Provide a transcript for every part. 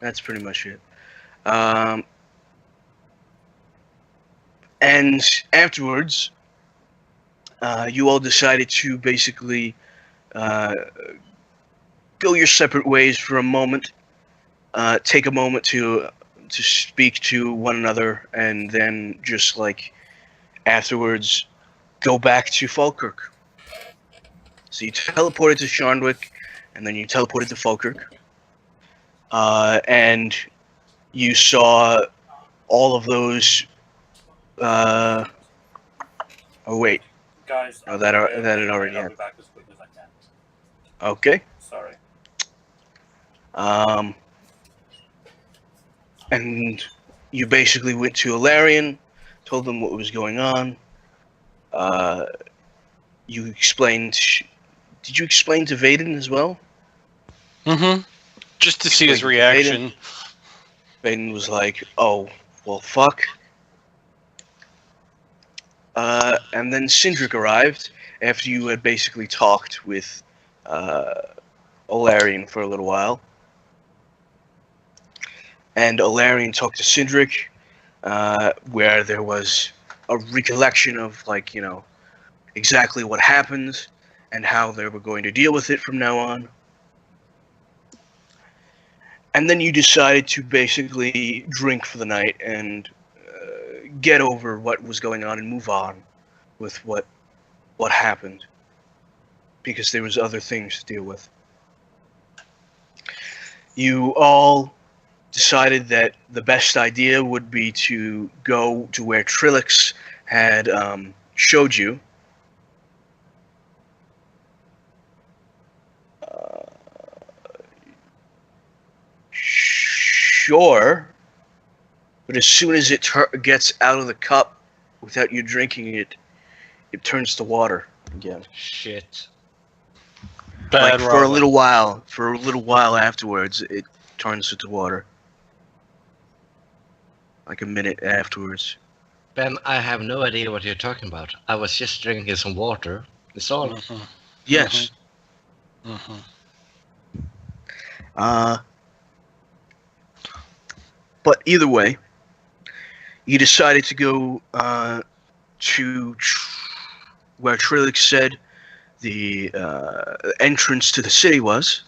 That's pretty much it. Um, and afterwards, you all decided to basically uh, go your separate ways for a moment. Take a moment to speak to one another, and then just like afterwards, go back to Falkirk. So you teleported to Sharnwick, and then you teleported to Falkirk, and you saw all of those. Uh, oh wait, Guys, no, I'm on my way that had okay, already and I'll be happened. back as quick as I can. Okay. Sorry. Um, and you basically went to Alarion, told them what was going on. Uh, you explained. Did you explain to Vaden as well? Mm-hmm. Just to see his Explained to Vaden. reaction. Vaden was like, "Oh, well, fuck." And then Sindric arrived after you had basically talked with uh, Olarian for a little while. And Olarian talked to Sindric, where there was a recollection of, like, you know, exactly what happened and how they were going to deal with it from now on. And then you decided to basically drink for the night and get over what was going on and move on with what happened, because there was other things to deal with. You all decided that the best idea would be to go to where Trilix had showed you. Sure, but as soon as it gets out of the cup without you drinking it, it turns to water again. Shit. Bad Like for a Robin. little while afterwards, it turns into water. Like a minute afterwards. Ben, I have no idea what you're talking about. I was just drinking some water. That's all. Mm-hmm. Yes. Mm-hmm. But either way, you decided to go to where Trilix said the entrance to the city was.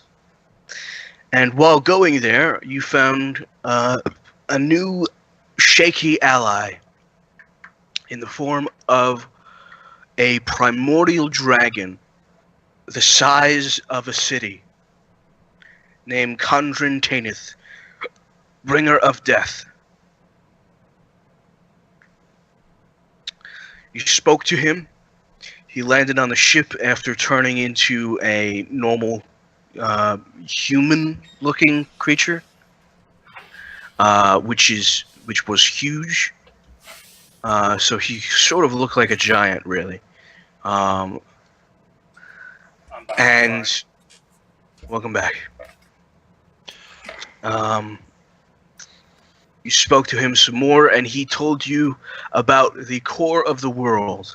And while going there, you found a new shaky ally in the form of a primordial dragon the size of a city named Kandrin Tanith, bringer of death. You spoke to him. He landed on the ship after turning into a normal human-looking creature, which was huge. So he sort of looked like a giant, really. I'm back. And Sorry. welcome back. You spoke to him some more, and he told you about the core of the world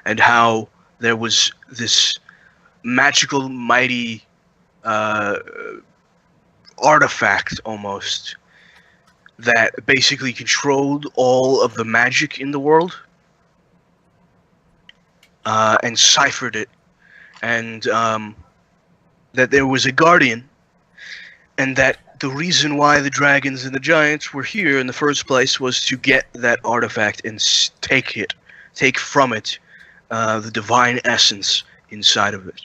and how there was this magical, mighty artifact almost that basically controlled all of the magic in the world and ciphered it, and that there was a guardian, and that the reason why the dragons and the giants were here in the first place was to get that artifact and take from it the divine essence inside of it.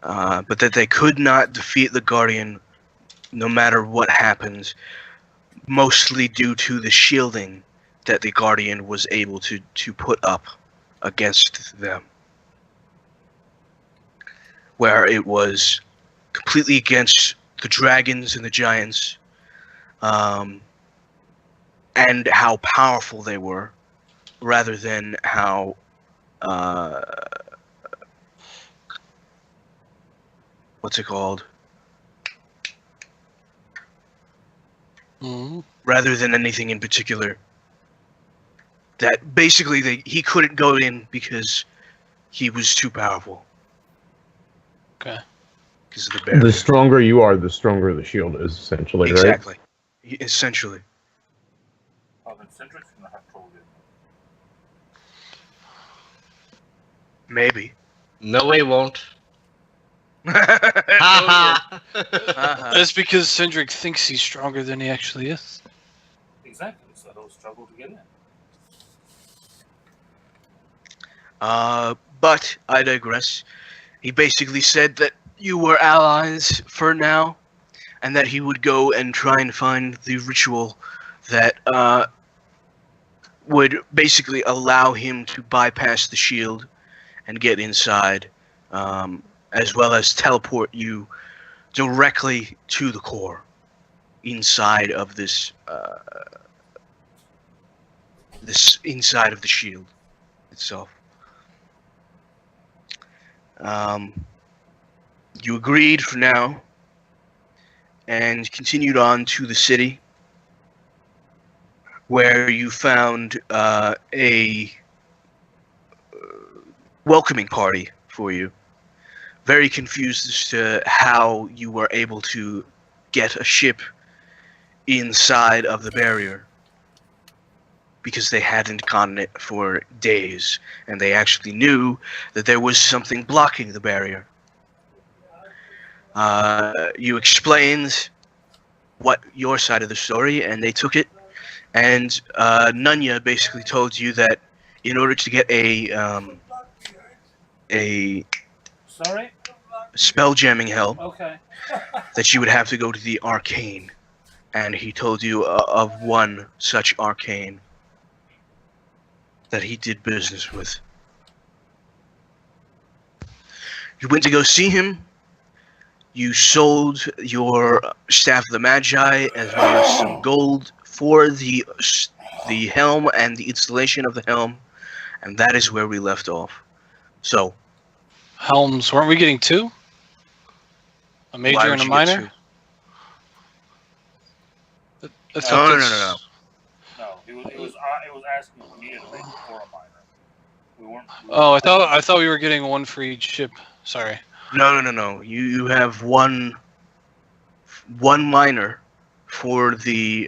But that they could not defeat the guardian no matter what happens, mostly due to the shielding that the guardian was able to put up against them. Where it was completely against the dragons and the giants, and how powerful they were, rather than how what's it called? Mm-hmm. Rather than anything in particular. That basically he couldn't go in because he was too powerful. Okay. because of the barrier. The stronger you are, the stronger the shield is, essentially, right? Exactly. Essentially. Oh, then Cindric's gonna have trouble getting Maybe. No, he won't. Oh, Ha Uh-huh. That's because Cindric thinks he's stronger than he actually is. it. Exactly, so he'll struggle to get in. But I digress. He basically said that you were allies for now, and that he would go and try and find the ritual that would basically allow him to bypass the shield and get inside, as well as teleport you directly to the core inside of this inside of the shield itself. You agreed for now and continued on to the city, where you found a welcoming party for you. Very confused as to how you were able to get a ship inside of the barrier, because they hadn't gotten it for days, and they actually knew that there was something blocking the barrier. You explained what your side of the story, and they took it, and Nunya basically told you that in order to get a Sorry? spell jamming help, Okay. that you would have to go to the arcane, and he told you of one such arcane that he did business with. You went to go see him. You sold your Staff of the Magi as well as some gold for the helm and the installation of the helm, and that is where we left off. So, Helms, weren't we getting two? A major why and would a you get minor? two? I thought No, no, that's- no, no. No, it was asking if we needed a major or a minor. We weren't. Oh, I thought we were getting one for each ship. Sorry. No. You have one minor for the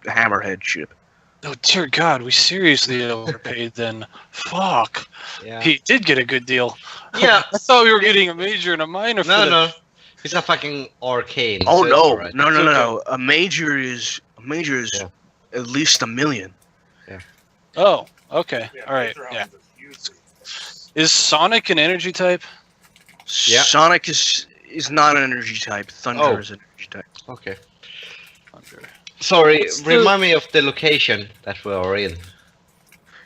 Hammerhead ship. Oh dear God, we seriously overpaid then. Fuck. Yeah. He did get a good deal. Yeah. I thought we were getting a major and a minor for No, the... no. It's a fucking arcane. Oh so it's no, alright. no. A major is Yeah. at least $1 million. Oh, okay. Yeah, All right. major Yeah. helms are hugely expensive. Is Sonic an energy type? Yeah. Sonic is not an energy type. Thunder Oh. is an energy type. Okay. Thunder. Sorry, What's the- remind me of the location that we are in.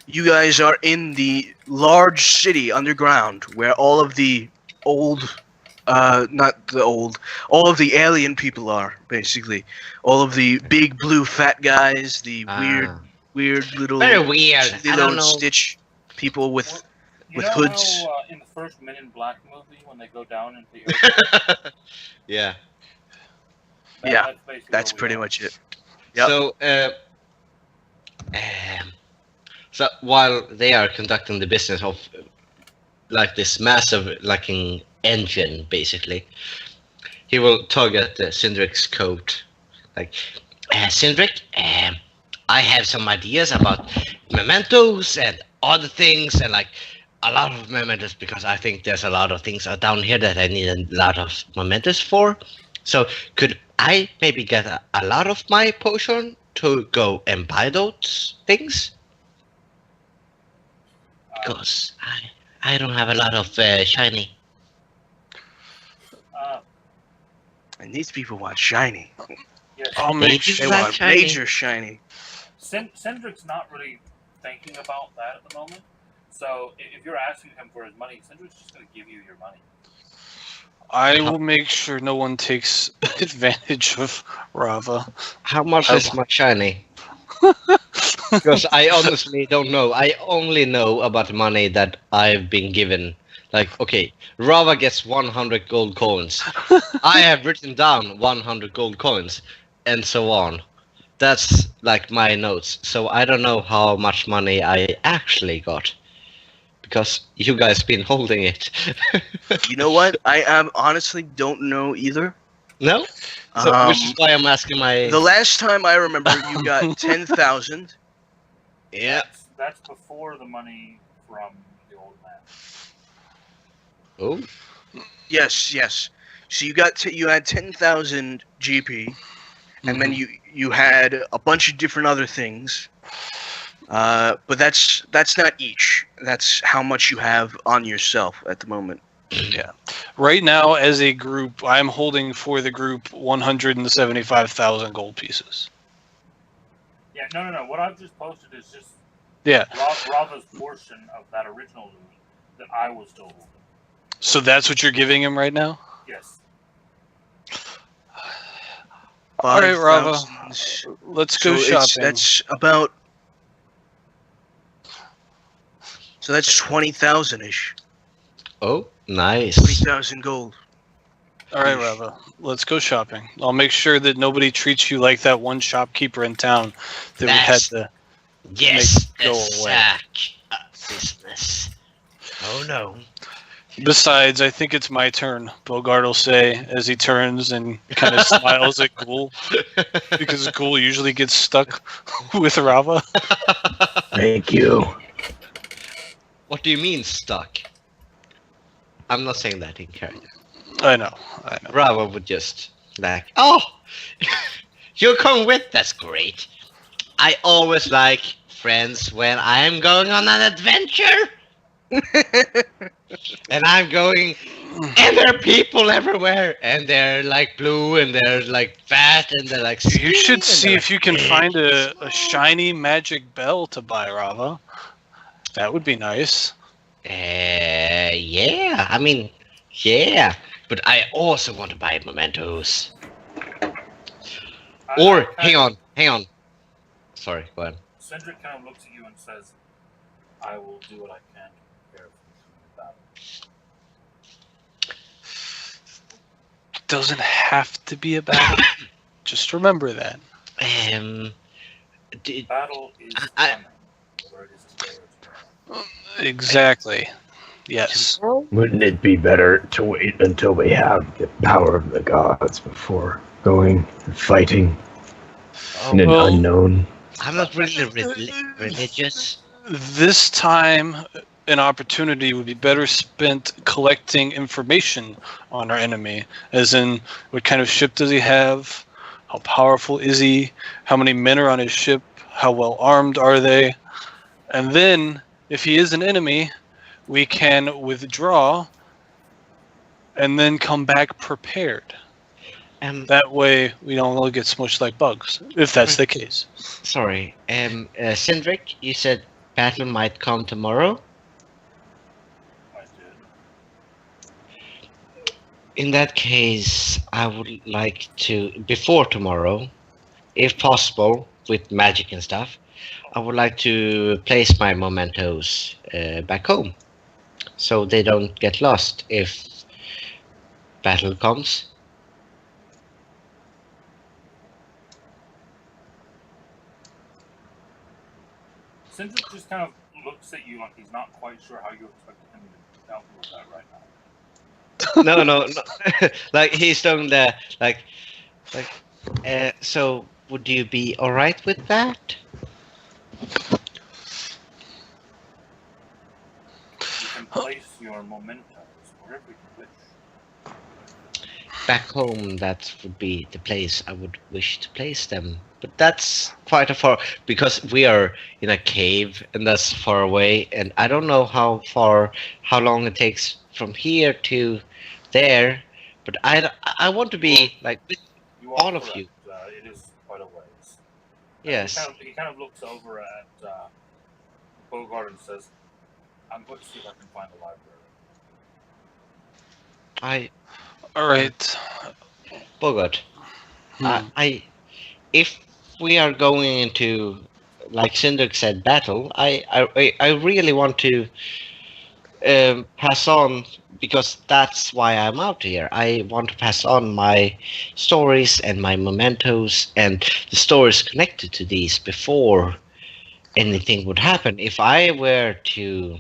You guys are in the large city underground where all of the old, all of the alien people are, basically. All of the big blue fat guys, the weird little Very weird. I Lilo don't and know. Stitch people with You with know hoods. How, in the first Men in Black movie, when they go down into the earth, Yeah. Yeah, basically that's where we pretty are. much it. Yep. So while they are conducting the business of like this massive engine, basically, he will tug at Cindric's coat, like, Cindric, I have some ideas about mementos and other things, and like a lot of mementos, because I think there's a lot of things down here that I need a lot of mementos for. So could I maybe get a lot of my potion to go and buy those things? Because I don't have a lot of shiny. And these people want shiny. Yes. I'll make Maybe sure. They Like want shiny. major shiny. Cindric's not really thinking about that at the moment. So if you're asking him for his money, Cindric's just going to give you your money. I will make sure no one takes advantage of Rava. How much is my shiny? Because I honestly don't know. I only know about the money that I've been given. Like, okay, Rava gets 100 gold coins. I have written down 100 gold coins, and so on. That's like my notes. So I don't know how much money I actually got. because you guys been holding it. You know what? I honestly don't know either. No? So, which is why I'm asking my... The last time I remember, you got 10,000. Yeah. That's before the money from the old man. Oh. Yes. So you had 10,000 GP, and then you had a bunch of different other things. But that's not each. That's how much you have on yourself at the moment. Yeah. Right now, as a group, I'm holding for the group 175,000 gold pieces. Yeah, no. What I've just posted is just Yeah. Rava's portion of that original loot that I was still holding. So that's what you're giving him right now? Yes. All right, Rava. 5,000. Let's go So shopping. that's about. So that's 20,000 ish. Oh, nice. 20,000 gold. All right, Rava. Let's go shopping. I'll make sure that nobody treats you like that one shopkeeper in town that we had to. Yes, make go the away. sack of business. Oh no. Besides, I think it's my turn, Bogart will say as he turns and kind of smiles at Ghoul, because Ghoul usually gets stuck with Rava. Thank you. What do you mean stuck? I'm not saying that in character. I know. Bravo would just like, oh, you're coming with? That's great. I always like friends when I'm going on an adventure. And I'm going, and there are people everywhere, and they're like blue, and they're like fat, and they're like. You should skinny, see and if you can find a shiny magic bell to buy, Rava. That would be nice. Yeah. I mean, yeah. But I also want to buy mementos. Or hang on. Sorry, go ahead. Cindric kind of looks at you and says, "I will do what I can to prepare for the battle." Doesn't have to be a battle. Just remember that. Battle is I- coming. Whether it is today or tomorrow. Exactly. Yes. Wouldn't it be better to wait until we have the power of the gods before going and fighting in an Well- unknown? I'm not really religious. This time, an opportunity would be better spent collecting information on our enemy, as in what kind of ship does he have, how powerful is he, how many men are on his ship, how well armed are they, and then, if he is an enemy, we can withdraw and then come back prepared. That way, we don't get smushed like bugs, if that's the case. Sorry, Cindric, you said battle might come tomorrow. I did. In that case, I would like to, before tomorrow, if possible, with magic and stuff, I would like to place my mementos back home, so they don't get lost if battle comes. Cindric just kind of looks at you like he's not quite sure how you expected him to help you with that right now. No. Like he's doing the so would you be all right with that? You can place your mementos wherever you wish. Back home, that would be the place I would wish to place them. But that's quite a far, because we are in a cave and that's far away, and I don't know how long it takes from here to there. But I want to be like with You are all of correct. you. It is quite a ways. Yes. He kind of looks over at Bogart and says, "I'm going to see if I can find a library." All right. Bogart. If we are going into, like Cindric said, battle, I really want to pass on, because that's why I'm out here. I want to pass on my stories and my mementos and the stories connected to these before anything would happen. If I were to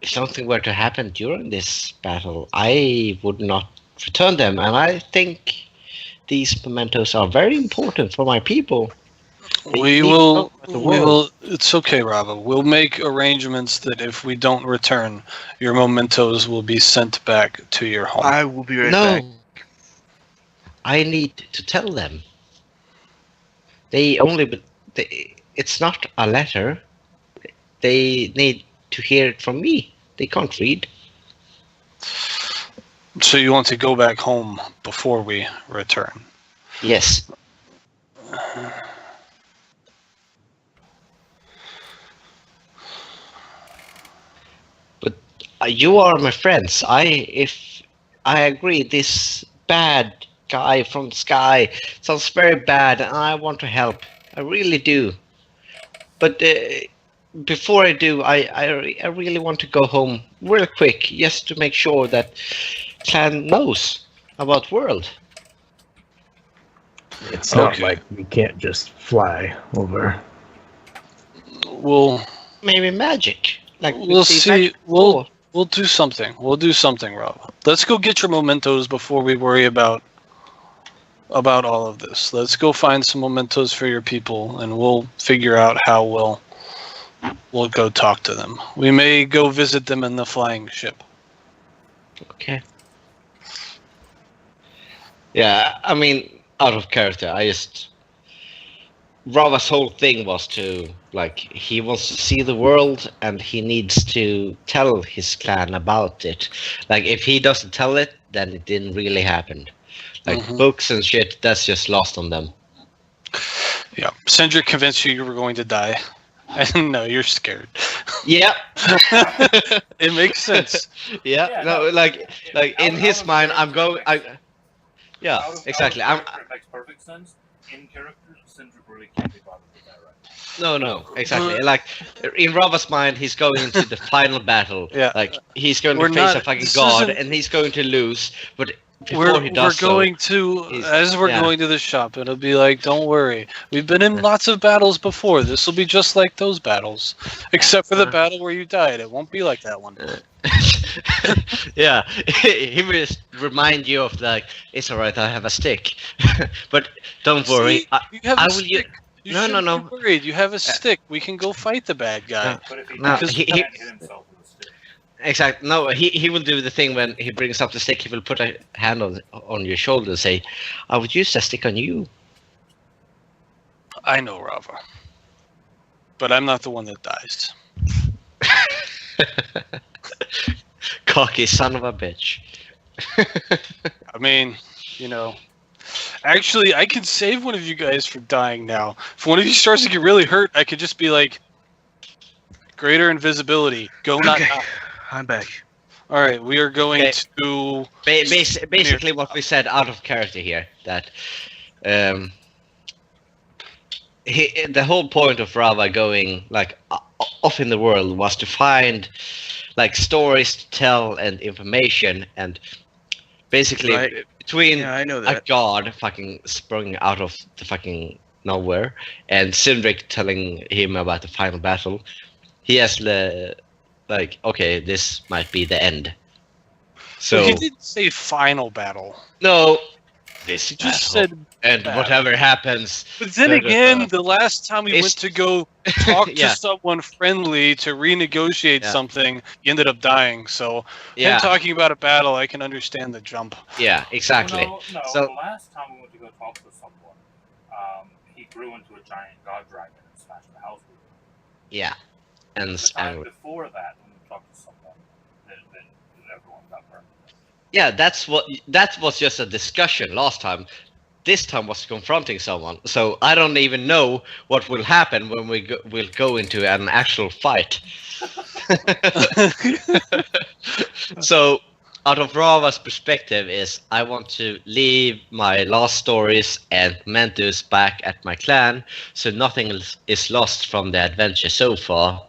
if something were to happen during this battle, I would not return them, and I think these mementos are very important for my people. We will. It's okay, Rava. We'll make arrangements that if we don't return, your mementos will be sent back to your home. I will be right No, back. I need to tell them. It's not a letter. They need to hear it from me. They can't read. So you want to go back home before we return? Yes. But you are my friends. If I agree, this bad guy from the sky sounds very bad, and I want to help. I really do. But before I do, I really want to go home real quick, just to make sure that Clan knows about World. It's not Okay. like we can't just fly over. We'll Maybe magic. Like We'll with the see. magic We'll ball. we'll do something. We'll do something, Rob. Let's go get your mementos before we worry about all of this. Let's go find some mementos for your people, and we'll figure out how we'll go talk to them. We may go visit them in the flying ship. Okay. Yeah, I mean, out of character, Rava's whole thing was to, he wants to see the world and he needs to tell his clan about it. If he doesn't tell it, then it didn't really happen. Mhm. Books and shit, that's just lost on them. Yeah, Cindric convinced you were going to die, and no, you're scared. Yeah. It makes sense. Yeah, no, in his mind, yeah, exactly. It makes perfect sense. In character, Cindric really can't be bothered with that, right? No, exactly. In Rava's mind, he's going into the final battle. Yeah. He's going to We're face not- a fucking this god, isn't- and he's going to lose. But before he does going he's- going to the shop, it'll be like, don't worry. We've been in lots of battles before. This will be just like those battles, except for the battle where you died. It won't be like that one. yeah, he will just remind you of it's alright, I have a stick. But don't worry. See, you have I a will stick. You No, shouldn't no. be worried. You have a stick. We can go fight the bad guy. But if he No, does, he- he can't hit himself with a stick. Exactly. No, he will do the thing when he brings up the stick. He will put a hand on your shoulder and say, "I would use that stick on you." I know, Rava. But I'm not the one that dies. Cocky son of a bitch. I mean, actually, I can save one of you guys from dying now. If one of you starts to get really hurt, I could just be like, greater invisibility. Go not Okay, die. I'm back. All right, we are going Okay. to... Basically, what we said out of character here, that the whole point of Rava going off in the world was to find stories to tell and information, and basically Right. between Yeah, I know a that. god fucking sprung out of the fucking nowhere and Cindric telling him about the final battle, he has the okay, this might be the end. So he didn't say final battle. no, this He just battle, said... and battle. whatever happens. But then again, the last time we It's- went to go talk Yeah. to someone friendly to renegotiate Yeah. something, he ended up dying. So Yeah, him talking about a battle, I can understand the jump. yeah, exactly. No, So- the last time we went to go talk to someone, he grew into a giant god dragon and smashed the house with it. Yeah, and The time before that, when we talked to someone, then everyone got burned. yeah, that was just a discussion last time. This time was confronting someone. So I don't even know what will happen when we'll go into an actual fight. So out of Rava's perspective is I want to leave my last stories and mementos back at my clan, so nothing is lost from the adventure so far.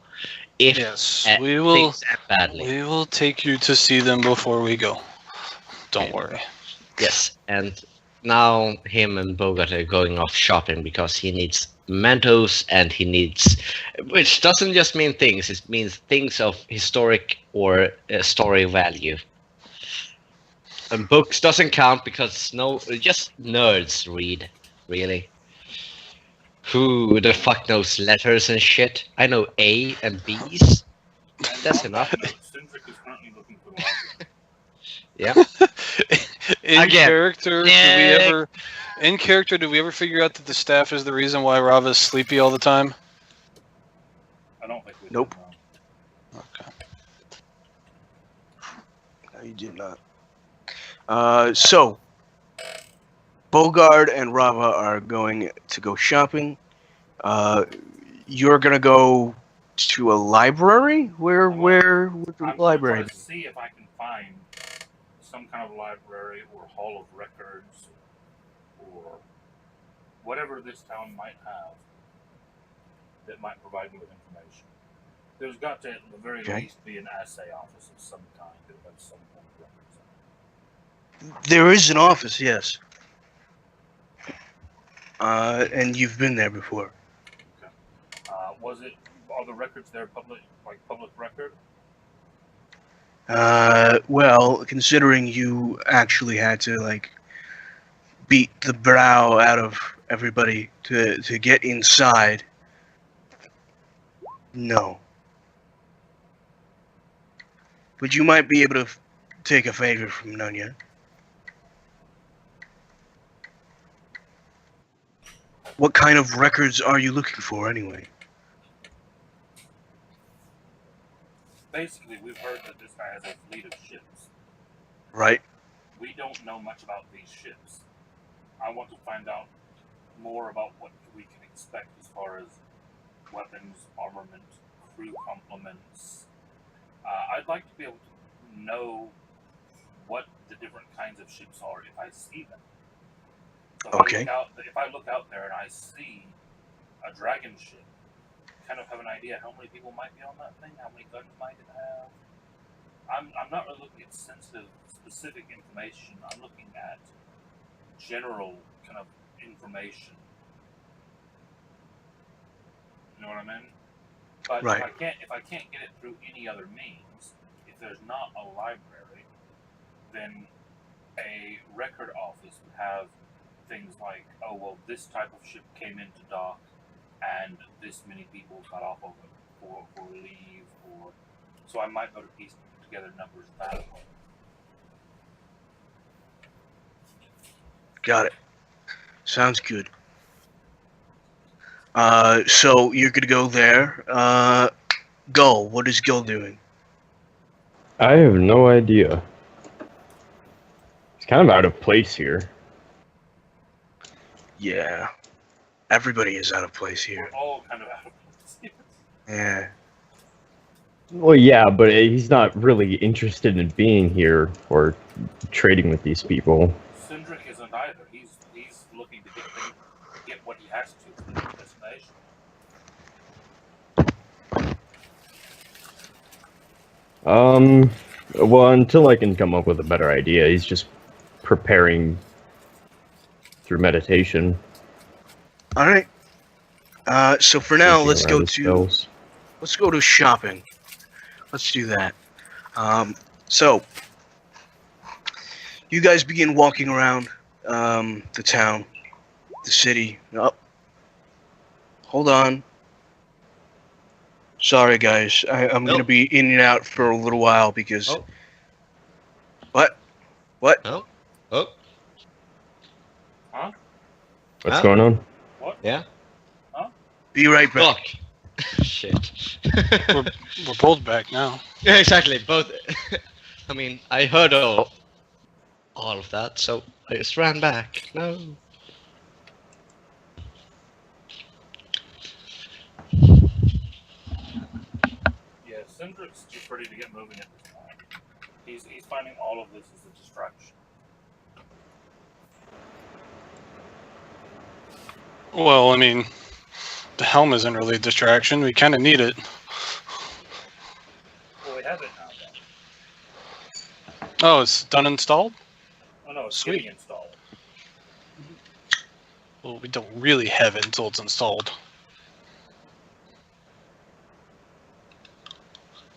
If Yes, uh, we will. things end badly. We will take you to see them before we go. Don't Okay. worry. Yes, and now him and Bogart are going off shopping because he needs mementos, and he needs, which doesn't just mean things, it means things of historic or story value. And books doesn't count because just nerds read, really. Who the fuck knows letters and shit? I know A and B's. That's And on enough. that note, Cindric is currently looking for lodging. Yeah. In Again. character, Yeah. do we ever figure out that the staff is the reason why Rava's sleepy all the time? I don't think we did, Nope. no. Okay. No, you did not. So, Bogard and Rava are going to go shopping. You're gonna go to a library? Where would the I'm library going be? to see if I can find some kind of library or hall of records or whatever this town might have that might provide me with information. There's got to, at the very Okay. least, be an assay office of some kind that has some form of records. There is an office, yes. And you've been there before. Are the records there public record? Well, considering you actually had to beat the brow out of everybody to get inside, no. But you might be able to take a favor from Nunya. What kind of records are you looking for, anyway? Basically, we've heard that this guy has a fleet of ships. Right? We don't know much about these ships. I want to find out more about what we can expect as far as weapons, armament, crew complements. I'd like to be able to know what the different kinds of ships are if I see them. So Okay. if I look out there and I see a dragon ship, kind of have an idea how many people might be on that thing, how many guns might it have. I'm not really looking at sensitive, specific information. I'm looking at general kind of information. You know what I mean? But Right. if I can't get it through any other means, if there's not a library, then a record office would have things like, oh well, this type of ship came into dock, and this many people got off of it for leave, or so I might go to piece together numbers that way. Got it. Sounds good. So you're gonna go there. Gull, what is Gull doing? I have no idea. It's kind of out of place here. Yeah. Everybody is out of place here. We're all kind of out of place. Yeah. Well, yeah, but he's not really interested in being here or trading with these people. Cindric isn't either. He's looking to get what he has to from the destination. Well, until I can come up with a better idea, he's just preparing through meditation. All right. So for now, thinking let's around go his to spells. shopping. Let's do that. So you guys begin walking around the town, the city. Oh, hold on. Sorry, guys. I'm Nope. gonna be in and out for a little while because. Oh. What? Oh, What's Huh? going on? yeah. Be right back. Fuck. Shit. We're both back now. Yeah, exactly. Both. I mean, I heard all of that, so I just ran back. No. Yeah, Cindric's just ready to get moving at this point. He's finding all of this as a distraction. Well, I mean, the helm isn't really a distraction. We kind of need it. Well, we have it now, then. Oh, it's done installed? Oh no, it's Sweet. getting installed. Well, we don't really have it until it's installed.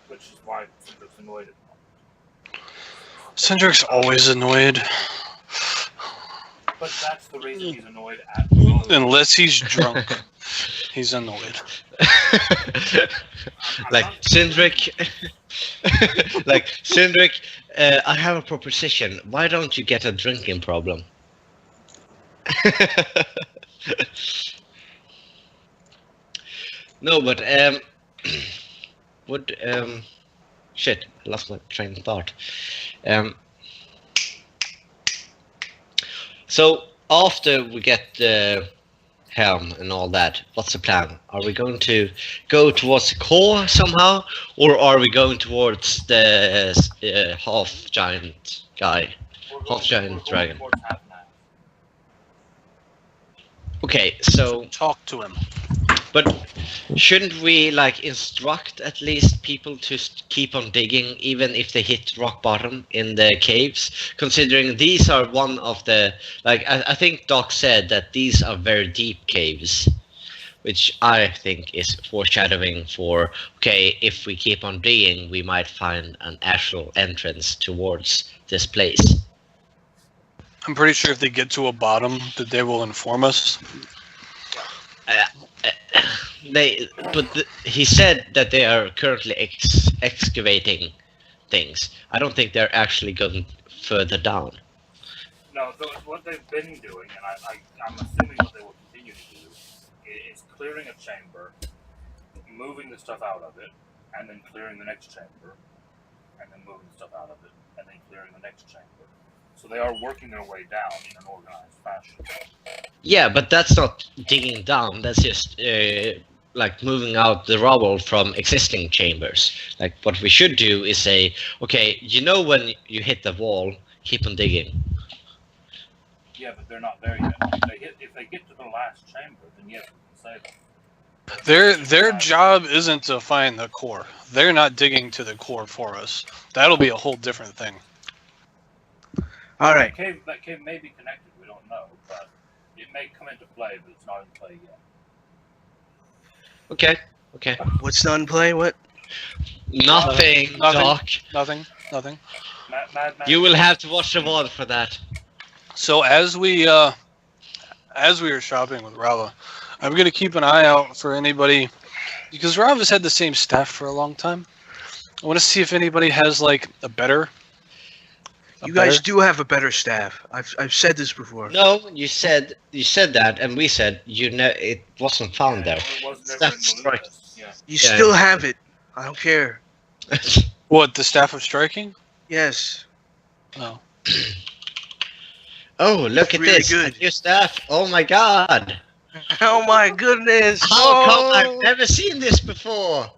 Which is why Cindric's annoyed at the moment. Cindric's always annoyed. But that's the reason he's annoyed at the moment. Unless he's drunk. He's annoyed. Like Cindric, like Cindric, I have a proposition. Why don't you get a drinking problem? No, but would shit, I lost my train of thought. So after we get the helm and all that, what's the plan? Are we going to go towards the core somehow, or are we going towards the half giant guy, half giant dragon? Okay, so Talk to him. but shouldn't we like instruct at least people to keep on digging even if they hit rock bottom in the caves, considering these are one of the, like I think Doc said that these are very deep caves, which I think is foreshadowing for, okay, if we keep on digging we might find an actual entrance towards this place. I'm pretty sure if they get to a bottom, that they will inform us. He said that they are currently excavating things. I don't think they're actually going further down. No, what they've been doing, and I'm assuming what they will continue to do, is clearing a chamber, moving the stuff out of it, and then clearing the next chamber, and then moving the stuff out of it, and then clearing the next chamber. So they are working their way down in an organized fashion. Yeah, but that's not digging down. That's just like moving out the rubble from existing chambers. Like what we should do is say, okay, you know when you hit the wall, keep on digging. Yeah, but they're not there yet. If they get to the last chamber, then yes, we can say that. Their job isn't to find the core. They're not digging to the core for us. That'll be a whole different thing. All right. That cave may be connected, we don't know, but it may come into play, but it's not in play yet. Okay. What's not in play? What? Nothing, Nothing. Doc. Nothing. Mad You will have to watch the VOD for that. So as we are shopping with Rava, I'm gonna keep an eye out for anybody, because Rava's had the same staff for a long time. I want to see if anybody has like a better. You guys do have a better staff. I've said this before. No, you said that, and we said it wasn't found there. It wasn't ever in the That's right. list. Yeah. You still have it. I don't care. What, the staff of striking? Yes. Oh. Oh, look at Really this! good. A new staff. Oh my God! Oh my goodness! How come Oh! I've never seen this before?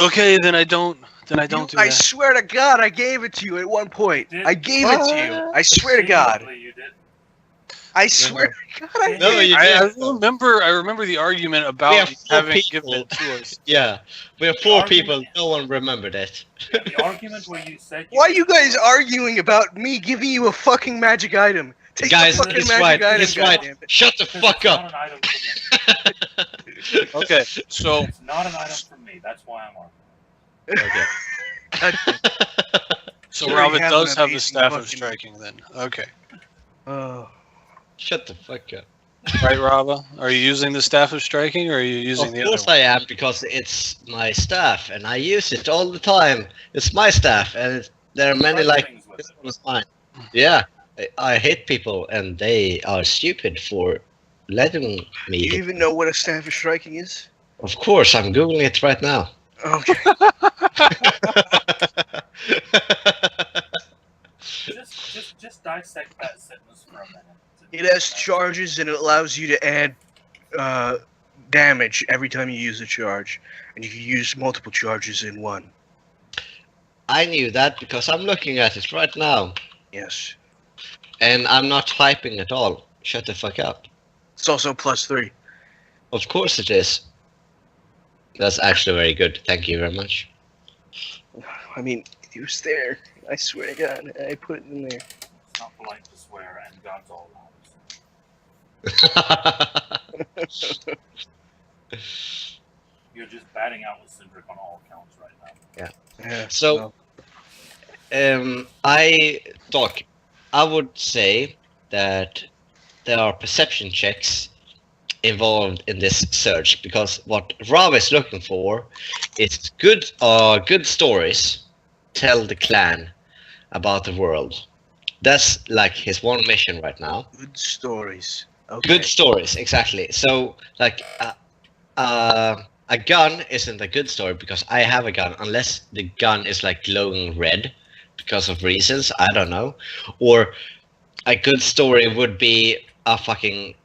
Okay, then I don't. Then I don't do I that. swear to God, I gave it to you at one point. I gave it to you. I swear to God. Presumably you did. I swear to God, I No, did. you I did. remember the argument We about have you 4 having people. given it to us. Yeah, we have 4 Argument- people. No one remembered it. Yeah, the argument where you said Why are you guys arguing about me giving you a fucking magic item? Take Guys, the fucking he's magic right. item, He's right. goddammit. Shut the fuck up. Not an item for me. Okay, so It's not an item for me. That's why I'm arguing. Okay. so Sure, Rava you have does an have the amazing staff of fucking- striking then. Okay, Oh. Shut the fuck up. right, Rava? Are you using the staff of striking, or are you using Of the other course one? I am, because it's my staff, and I use it all the time. It's my staff, and there are many Other like things with this it. was mine. Yeah, I hate people, and they are stupid for letting Do me. you even know what a staff of striking is? Of course, I'm googling it right now. Okay. Just dissect that sentence for a minute. It has charges and it allows you to add damage every time you use a charge. And you can use multiple charges in one. I knew that because I'm looking at it right now, Yes. and I'm not typing at all. Shut the fuck up. It's also +3. Of course it is. That's actually very good. Thank you very much. I mean, it was there. I swear to God, I put it in there. It's not polite to swear, and God's all You're just batting out with Cindric on all accounts right now. Yeah. So, I would say that there are perception checks involved in this search because what Rob is looking for is good stories. Tell the clan about the world. That's like his one mission right now. Good stories. Okay. Good stories, exactly. So, like, a gun isn't a good story because I have a gun, unless the gun is like glowing red because of reasons I don't know. Or a good story would be a fucking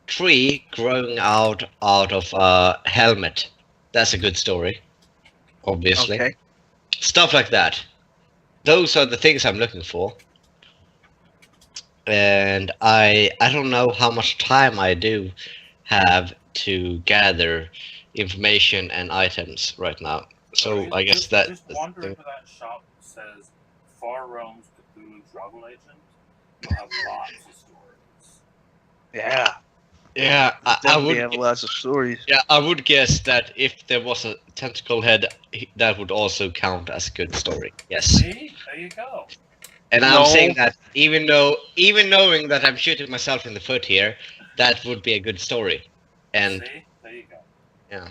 tree growing out of a helmet. That's a good story, obviously. Okay. Stuff like that. Those are the things I'm looking for. And I don't know how much time I do have to gather information and items right now. So I guess just that's wander the- into that shop that says Far Rome's Cthulhu Travel Agent. You'll have lots of stories. Yeah. yeah, I Definitely would have lots of stories. yeah, I would guess that if there was a tentacle head, that would also count as a good story. Yes. See? There you go. And I'm No. saying that even knowing that I'm shooting myself in the foot here, that would be a good story. And See? There you go. yeah.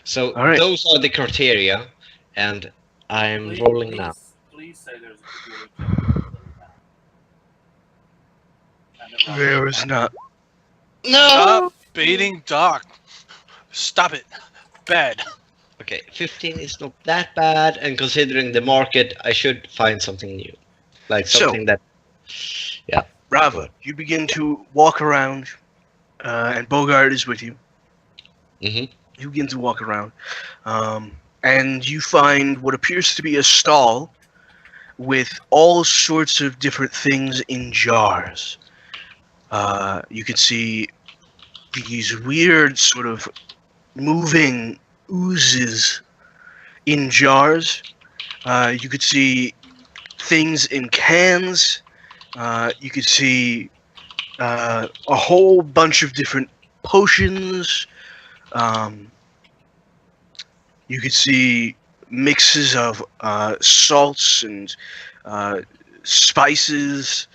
So All right. those are the criteria, and I'm rolling now. Please say there's a Cthulhu Travel Agent. There is not. No. Stop baiting Doc. Stop it. Bad. Okay, 15 is not that bad, and considering the market, I should find something new, like So- something that. Rava, you begin to walk around, and Bogart is with you. Mhm. You begin to walk around, and you find what appears to be a stall with all sorts of different things in jars. You can see these weird sort of moving oozes in jars. You could see things in cans. You could see a whole bunch of different potions. You could see mixes of salts and spices,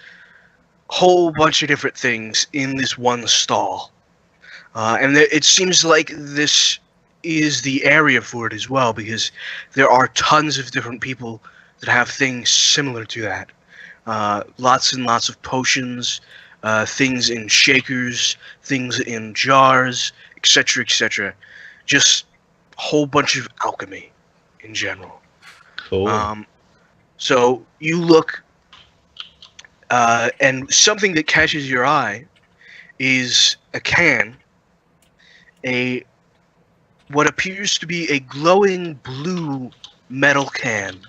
whole bunch of different things in this one stall. And it seems like this is the area for it as well, because there are tons of different people that have things similar to that. Lots and lots of potions, things in shakers, things in jars, etc., etc. Just a whole bunch of alchemy in general. Cool. So you look, and something that catches your eye is a can, what appears to be a glowing blue metal can,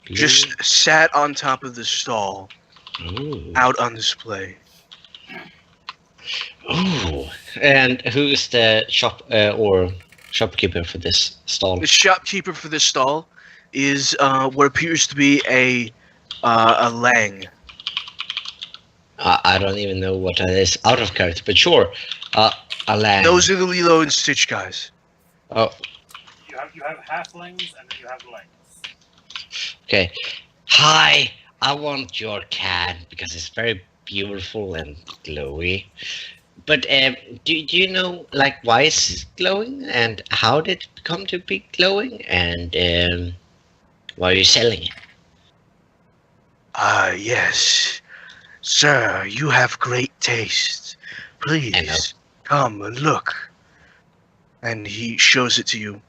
just sat on top of the stall, Ooh. out on display. Ooh. And who is the shopkeeper for this stall? The shopkeeper for this stall is what appears to be a lang. I don't even know what that is out of character, but sure. A land. Those are the Lilo and Stitch guys. Oh, You have halflings and then you have lings. okay. Hi, I want your can because it's very beautiful and glowy. But do you know like why it's glowing and how did it come to be glowing and why are you selling it? Yes. Sir, you have great taste. I know. Please, come and look. And he shows it to you.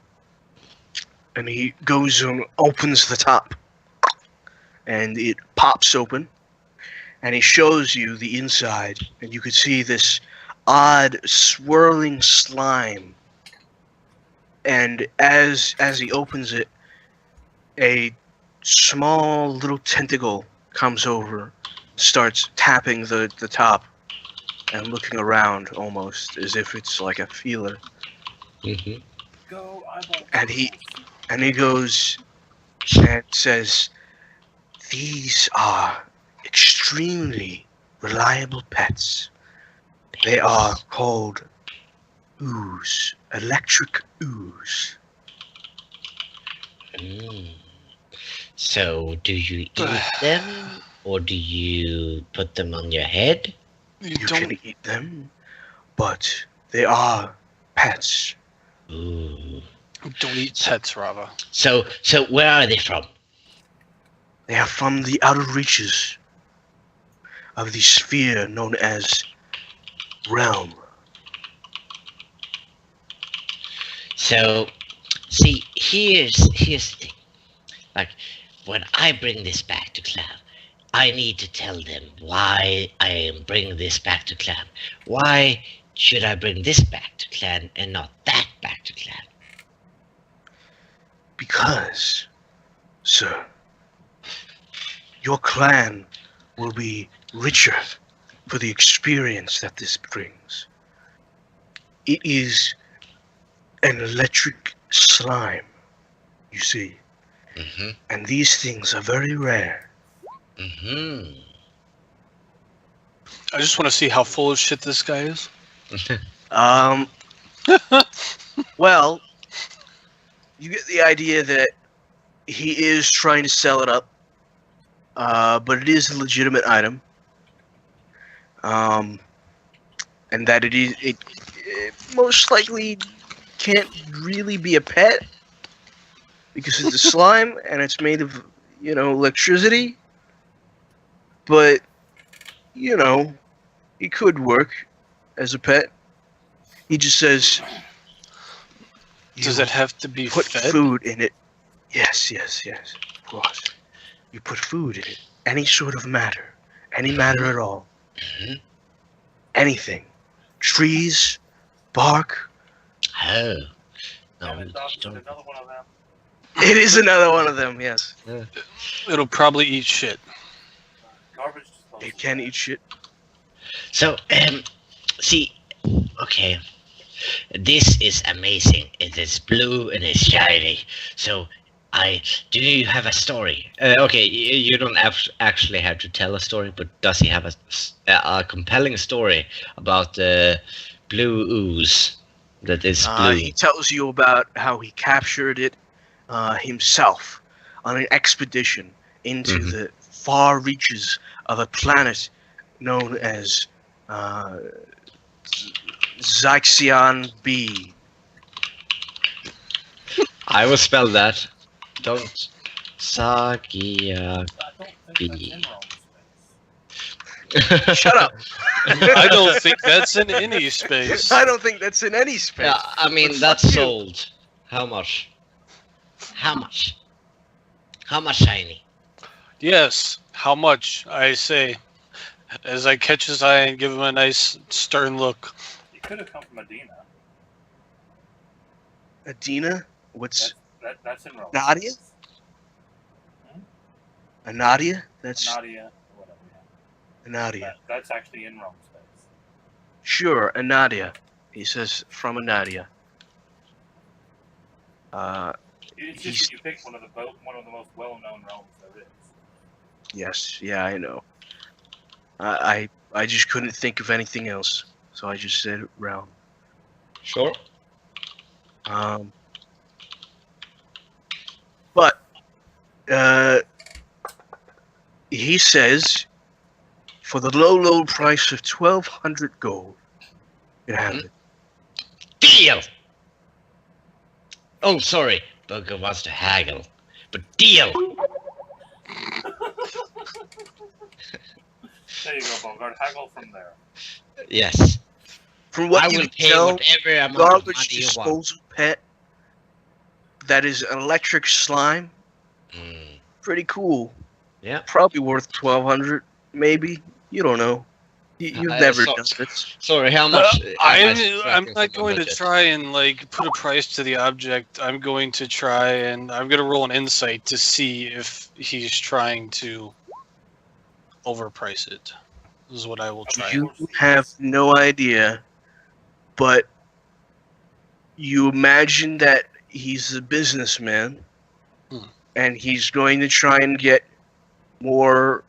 And he goes and opens the top. And it pops open. And he shows you the inside. And you can see this odd swirling slime. And as he opens it, a small little tentacle comes over, starts tapping the top and looking around almost as if it's like a feeler. Mm-hmm. Go, eyeball. And he goes and says, "These are extremely reliable pets. They are called ooze, electric ooze. Mm. So, do you eat them, or do you put them on your head? You You don't. can eat them, but they are pets. Ooh. Don't eat pets, Rava. So where are they from? They are from the outer reaches of the sphere known as Realm. So, see, here's the thing. Like, when I bring this back to Clan, I need to tell them why I am bringing this back to Clan. Why should I bring this back to Clan and not that back to Clan? Because, sir, your clan will be richer for the experience that this brings. It is an electric slime, you see, Mm-hmm. and these things are very rare. Mm-hmm. I just want to see how full of shit this guy is. Well, you get the idea that he is trying to sell it up, but it is a legitimate item, and that it most likely can't really be a pet because it's a slime and it's made of electricity, but it could work as a pet. He just says, Does "You it have to be put fed? food in it." Yes, of course. You put food in it. Any sort of matter. Any matter at all. Mhm. Anything. Trees, bark. Oh. No, Damn we it, Doc, is it don't. another one of them? It is another one of them, yes. It'll probably eat shit. Garbage disposal. It can eat shit. So, see, okay. This is amazing. It is blue and it's shiny. So, do you have a story? Okay, you don't actually have to tell a story, but does he have a compelling story about the blue ooze that is blue? He tells you about how he captured it himself on an expedition into Mhm. the far reaches of a planet known as Zyxian B. I will spell that. Don't. Sagia. I don't think B. that's in Rome space. Shut up. I don't think that's in any space. I don't think that's in any space. Yeah, I mean, But that's fuck you. sold. How much? How much? How much shiny? Yes. How much? I say, as I catch his eye and give him a nice stern look. It could have come from Medina. Adina? What's That's in Rome. Nadia? space. a Nadia? That's Nadia, or whatever. Yeah. a Nadia. That's actually in Rome space. Sure, a Nadia. He says from a Nadia. It's He's- just you pick one of the most well-known realms there is. Yes, yeah, I know. I just couldn't think of anything else, so I just said realm. Sure. But he says for the low price of 1,200 gold, you have it. Deal! Oh, sorry. Booker wants to haggle. But deal! There you go, Bogart. Haggle from there. Yes. From what I you will can pay tell, whatever amount of garbage money you want. disposal pet that is an electric slime, Mm, pretty cool. yeah. Probably worth 1,200, maybe. You don't know. You've never so- done this. Sorry, how much? I'm tracking not from going to budget? try and put a price to the object. I'm going to try and I'm going to roll an insight to see if he's trying to overprice it. This is what I will try. You have no idea, but you imagine that he's a businessman, Hmm. and he's going to try and get more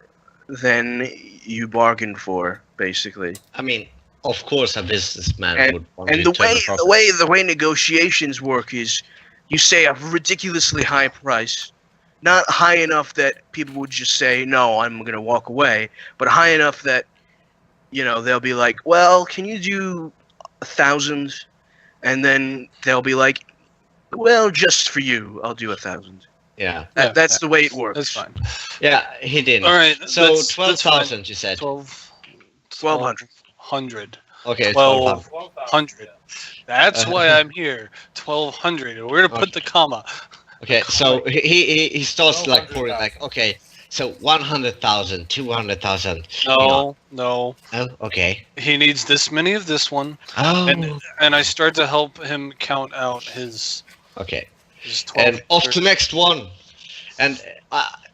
than you bargained for, basically. I mean, of course, a businessman And- would want And to the turn way a profit. the way negotiations work is, you say a ridiculously high price, not high enough that people would just say no, I'm gonna walk away, but high enough that they'll be like, well, can you do 1,000? And then they'll be like, well, just for you, I'll do 1,000. Yeah, That's the way it works. That's fine. yeah, he didn't. All right. So that's 12,000, you said. 1,200. 1,200. Okay, 12. 12,000. 100. That's why I'm here. 1,200. Where to put Okay. the comma? Okay, so he starts like pouring 12,000. like, okay, so 100,000, 200,000. No. Oh, okay. He needs this many of this one, Oh, and I start to help him count out his okay. 12. And off to next one. And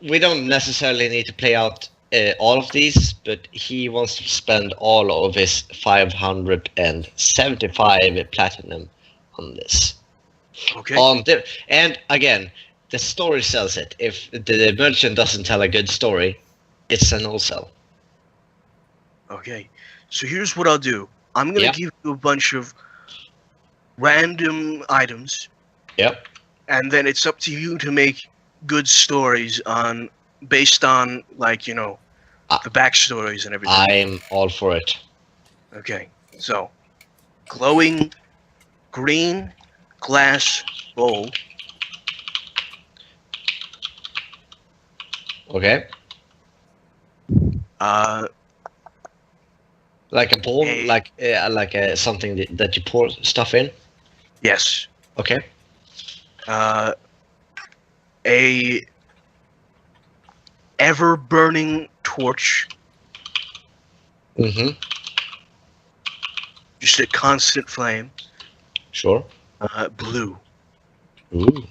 we don't necessarily need to play out all of these, but he wants to spend all of his 575 platinum on this. Okay. And again, the story sells it. If the merchant doesn't tell a good story, it's a no sell. Okay. So here's what I'll do. I'm gonna Yeah. give you a bunch of random items, Yep. and then it's up to you to make good stories based on the backstories and everything. I'm all for it. Okay. So, glowing green glass bowl. Okay. Like a bowl, Hey. like something that you pour stuff in. Yes. Okay. A ever burning torch. Mm-hmm. Just a constant flame. Sure. Blue. Ooh.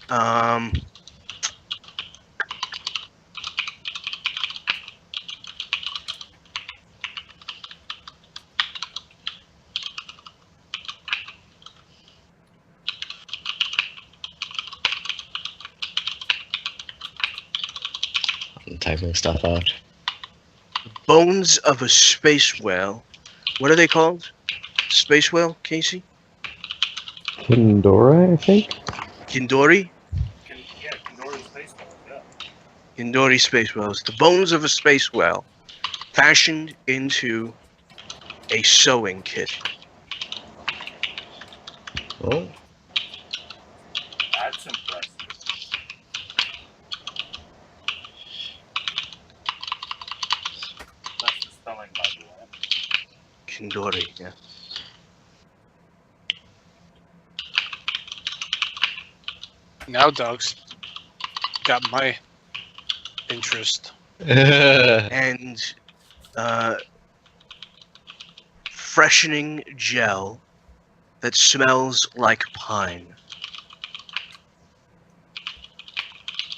Um. I'm typing stuff out. Bones of a space whale. What are they called? Space whale, Casey? Kindora, I think. Kindori? Kindori Space Whale, yeah. Kindori space whales. The bones of a space whale fashioned into a sewing kit. Oh. That's impressive. That's the spelling, by the way. Kindori, yeah. Now, dogs got my interest. And freshening gel that smells like pine.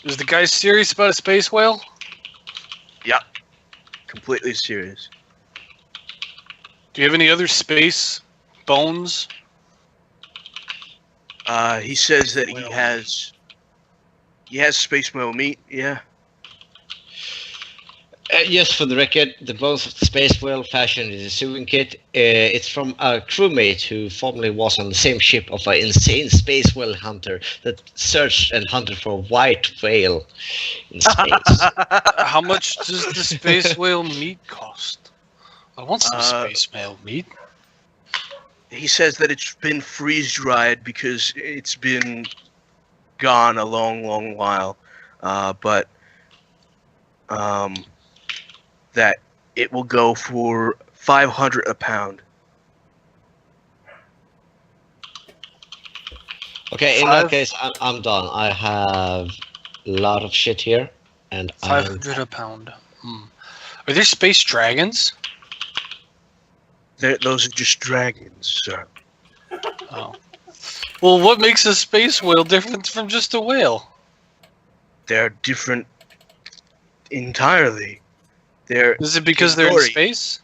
Is the guy serious about a space whale? Completely serious. Do you have any other space bones? He says that Whale he has space whale meat, yeah. Yes, for the record, the bones of the space whale fashioned is a sewing kit. It's from a crewmate who formerly was on the same ship of an insane space whale hunter that searched and hunted for a white whale in space. How much does the space whale meat cost? I want some space whale meat. He says that it's been freeze dried because it's been gone a long, long while. But that it will go for 500 a pound. Okay, in that case, I'm done. I have a lot of shit here, and 500 a pound. Are there space dragons? Those are just dragons, sir. Oh. Well, what makes a space whale different from just a whale? They're different entirely. They're Is it because they're in Kindori. space?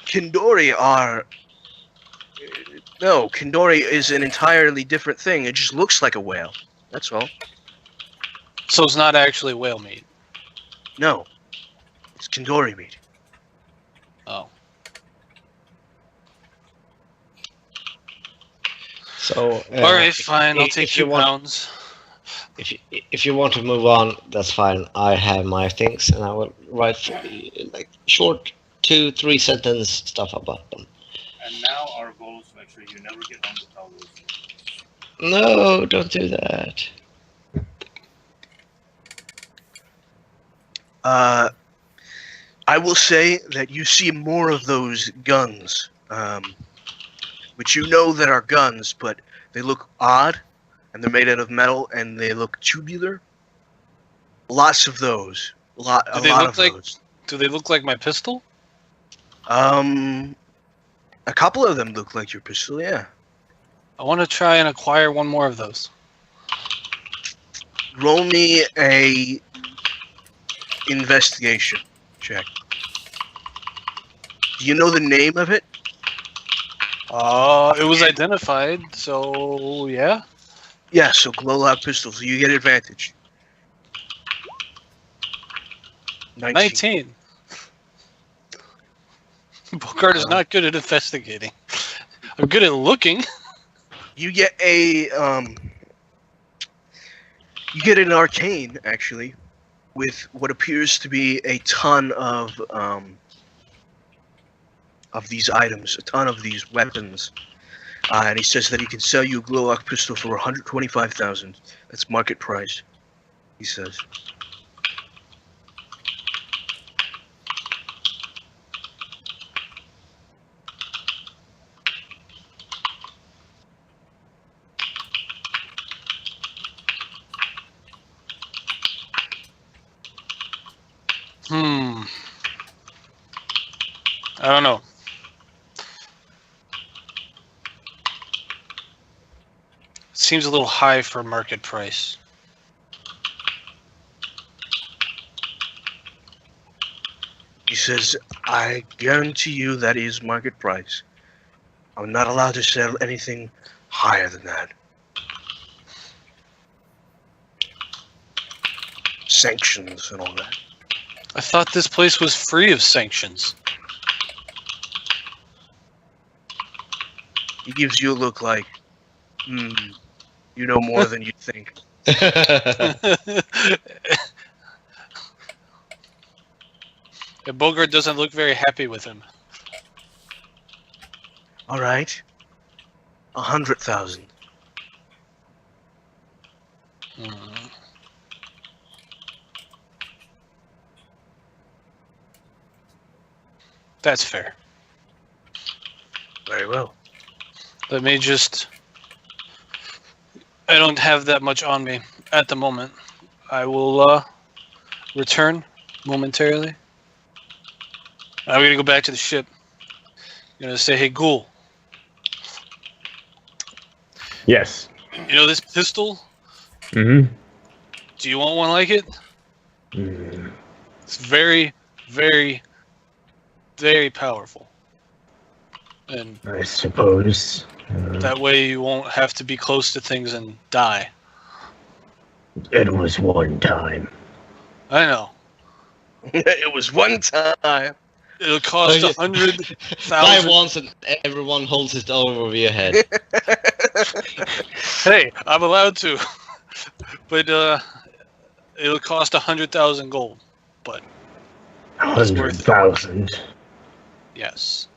Kindori are. No, Kindori is an entirely different thing. It just looks like a whale. That's all. So it's not actually whale meat. No, it's Kandori meat. Oh. So, All right, fine. I'll if take you 2 want- pounds. If you want to move on, that's fine. I have my things, and I will write like short 2-3 sentence stuff about them. And now our goal is to make sure you never get home to tell those stories. No, don't do that. I will say that you see more of those guns, which you know that are guns, but they look odd, and they're made out of metal, and they look tubular. Lots of those. A lot they of look like- those. Do they look like my pistol? A couple of them look like your pistol, yeah. I want to try and acquire one more of those. Roll me a investigation check. Do you know the name of it? It was identified, so yeah. Yeah, so glow lock pistol, so you get advantage. 19. Bogart is not good at investigating. I'm good at looking. You get a you get an arcane actually, with what appears to be a ton of these items, a ton of these weapons, and he says that he can sell you a glow lock pistol for 125,000. That's market price. He says. I don't know. Seems a little high for market price. He says, I guarantee you that is market price. I'm not allowed to sell anything higher than that. Sanctions and all that. I thought this place was free of sanctions. He gives you a look like, you know more than you think. And Bogart doesn't look very happy with him. All right, 100,000. That's fair. Very well. Let me just... I don't have that much on me at the moment. I will return momentarily. I'm gonna go back to the ship. I'm gonna say, hey, Ghoul, Yes. you know this pistol? Mm-hmm. Do you want one like it? It's very, very, very powerful. And I suppose. that way you won't have to be close to things and die. It was one time. I know. It was one time. It'll cost Buy 100,000. once and everyone holds it over your head. Hey, I'm allowed to. But it'll cost 100,000 gold. But worth it. 100,000. yes,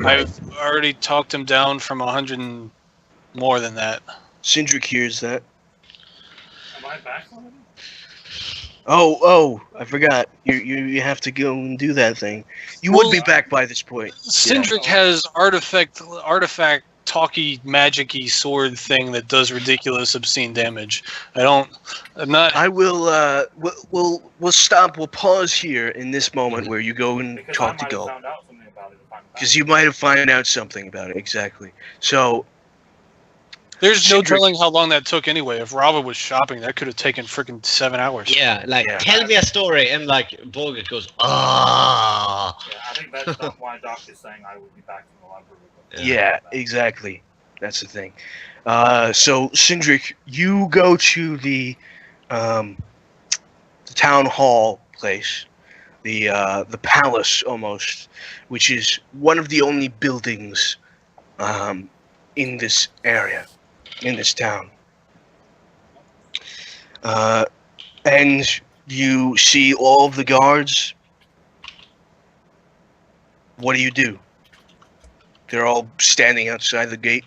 I've already talked him down from 100 and more than that. Sindrick hears that. Am I back already? Oh, I forgot. You have to go and do that thing. You would be back by this point. Sindrick has artifact talky magic-y sword thing that does ridiculous obscene damage. I'm not I will. We'll stop. We'll pause here in this moment where you go and Because talk I to might have Gull, found out something about it if I'm back. because you might have found out something about it. Exactly. So there's no Sindrick- telling how long that took anyway. If Robert was shopping, that could have taken freaking 7 hours. Yeah, like, Yeah. tell me a story, and like, Bogart goes, ah. Yeah, I think that's not why Doc is saying I will be back from the library. yeah, exactly. That's the thing. So Sindric, you go to the town hall place, the palace almost, which is one of the only buildings in this area, in this town. And you see all of the guards. What do? They're all standing outside the gate.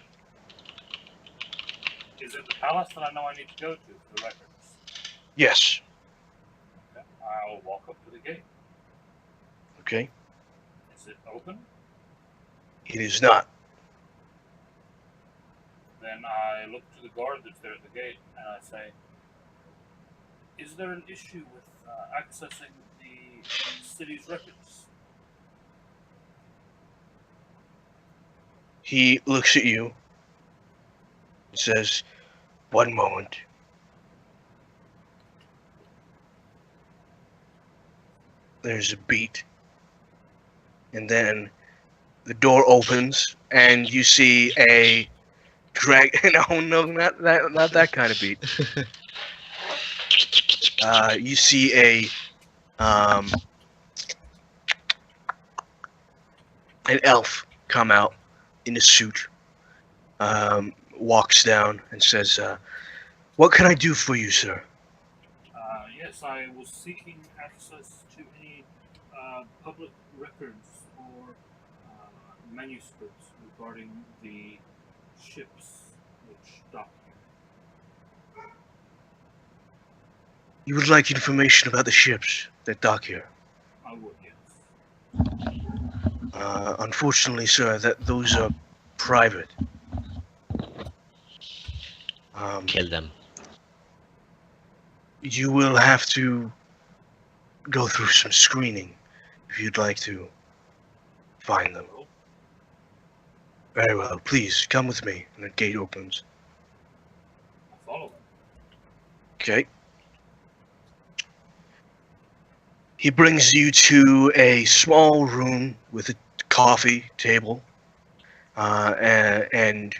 Is it the palace that I know I need to go to for the records? Yes. Okay. I'll walk up to the gate. Okay. Is it open? It is not. Then I look to the guard that's there at the gate and I say, is there an issue with accessing the city's records? He looks at you and says, "One moment." There's a beat. And then the door opens and you see a no, not that kind of beat. You see an elf come out in a suit, walks down and says, "What can I do for you, sir?" Yes, I was seeking access to any public records or manuscripts regarding the ships which dock here. You would like information about the ships that dock here? I would, yes. Unfortunately, sir, those are private. Kill them. You will have to go through some screening if you'd like to find them. Very well. Please come with me. And the gate opens. I'll follow him. Okay. He brings you to a small room with a coffee table, and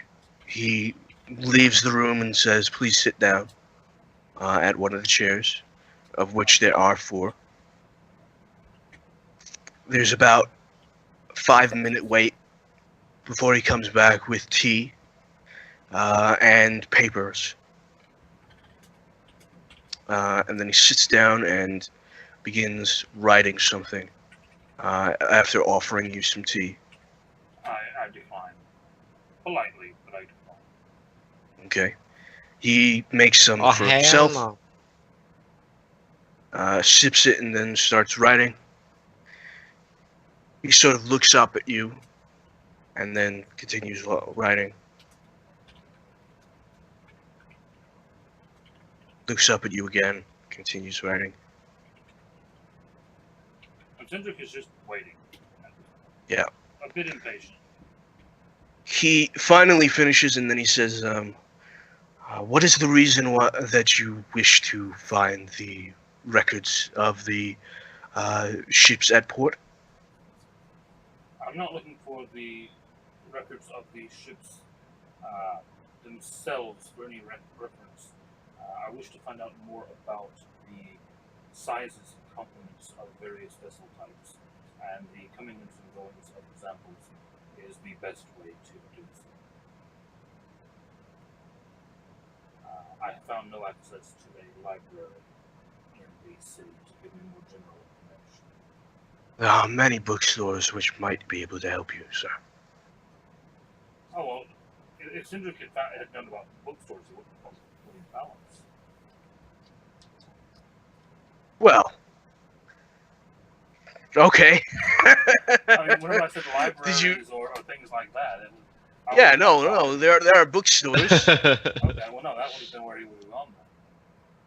he leaves the room and says, "Please sit down at one of the chairs, of which there are 4. There's about a 5-minute wait before he comes back with tea and papers. And then he sits down and begins writing something after offering you some tea. I decline. Politely, but I decline. Okay. He makes some for hell himself, no. sips it, and then starts writing. He sort of looks up at you and then continues writing. Looks up at you again, continues writing. Cindric is just waiting. Yeah. A bit impatient. He finally finishes, and then he says, "What is the reason that you wish to find the records of the ships at port?" I'm not looking for the records of the ships themselves for any reference. I wish to find out more about the sizes and complements of various vessel types, and the coming and goings of examples is the best way to do so. I have found no access to a library in the city to give me more general information. There are many bookstores which might be able to help you, sir. Oh, well, if Cindric had known about bookstores, he wouldn't have William Balance. Well, okay. I mean, whenever I said libraries or things like that, Yeah, no. There are bookstores. Okay, well, no, that would have been where he would have gone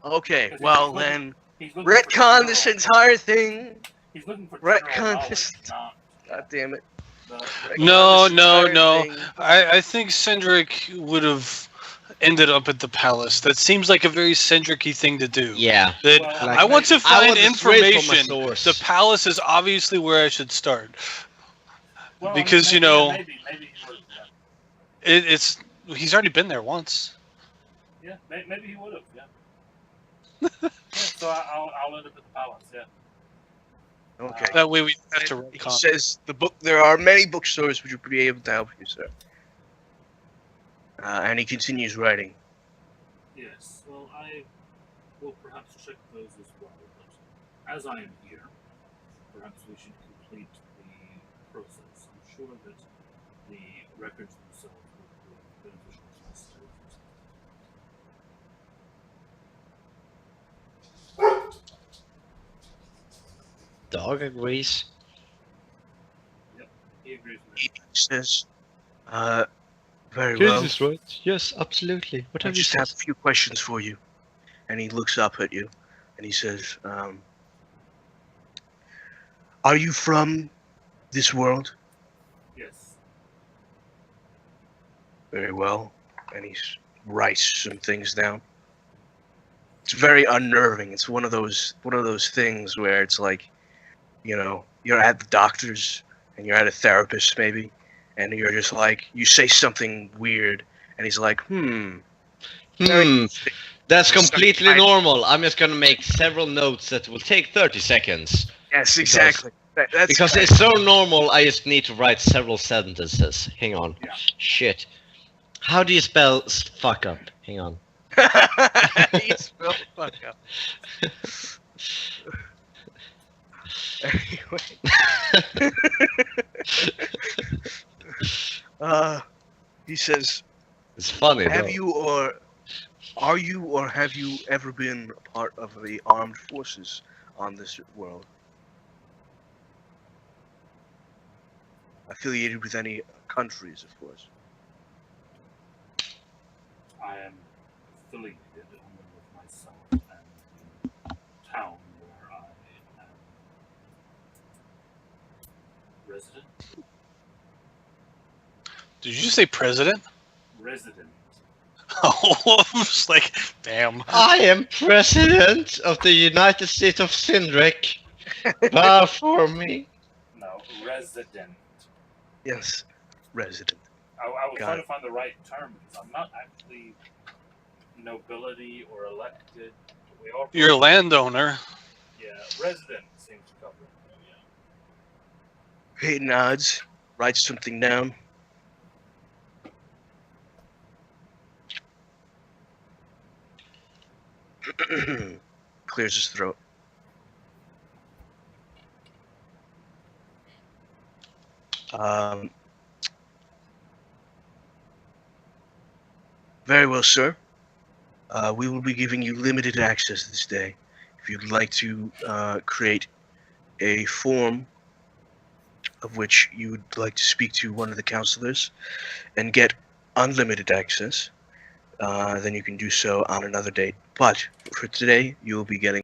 then. Okay, 'Cause well he's looking- then, he's looking for retcon this general- entire thing. He's looking for retcon general knowledge, this- not God damn it. the... Retcon No, this no, entire no. thing. I think Cindric would have ended up at the palace. That seems like a very Cindric-y thing to do. Yeah. That Well, I want to I find want to straight from my information. source. The palace is obviously where I should start. Well, because, maybe, you know, maybe he would have... It's He's already been there once. Yeah, maybe he would have. Yeah. Yeah. So I'll end up at the palace. Yeah. Okay. That way we have to And he retcon. says there are many bookstores which would be able to help you, sir. And he continues writing. Yes. Well, I will perhaps check those as well. But as I am here, perhaps we should complete the process. I'm sure that the records themselves will be beneficial to us. Dog agrees. He agrees with He me. says, very well. This is right. Yes, absolutely. What I have you just have said? a few questions for you. And he looks up at you, and he says, are you from this world? Yes. Very well. And he writes some things down. It's very unnerving. It's one of those things where it's like, you know, you're at the doctor's and you're at a therapist maybe, and you're just like, you say something weird, and he's like, That's completely I- normal. I'm just gonna make several notes that will take 30 seconds. yes, exactly. That's Because right. it's so normal, I just need to write several sentences. Hang on. Yeah. Shit. How do you spell fuck up? Hang on. He spelled fuck up. Anyway. He says, It's funny have though. you or have you ever been a part of the armed forces on this world? Affiliated with any countries, of course. I am affiliated only with myself and the town where I am resident. Did you just say president? Resident. Oh, I'm just like, damn. I am president of the United States of Sindrick. Bow for me. No, resident. Yes, resident. I was Got trying it. to find the right term because I'm not actually nobility or elected. We are. You're a landowner. Yeah, resident seems to cover it. Yeah. He nods, writes something down. Clears his throat. Very well, sir. We will be giving you limited access this day. If you'd like to create a form of which you would like to speak to one of the counselors and get unlimited access, then you can do so on another date. But for today, you will be getting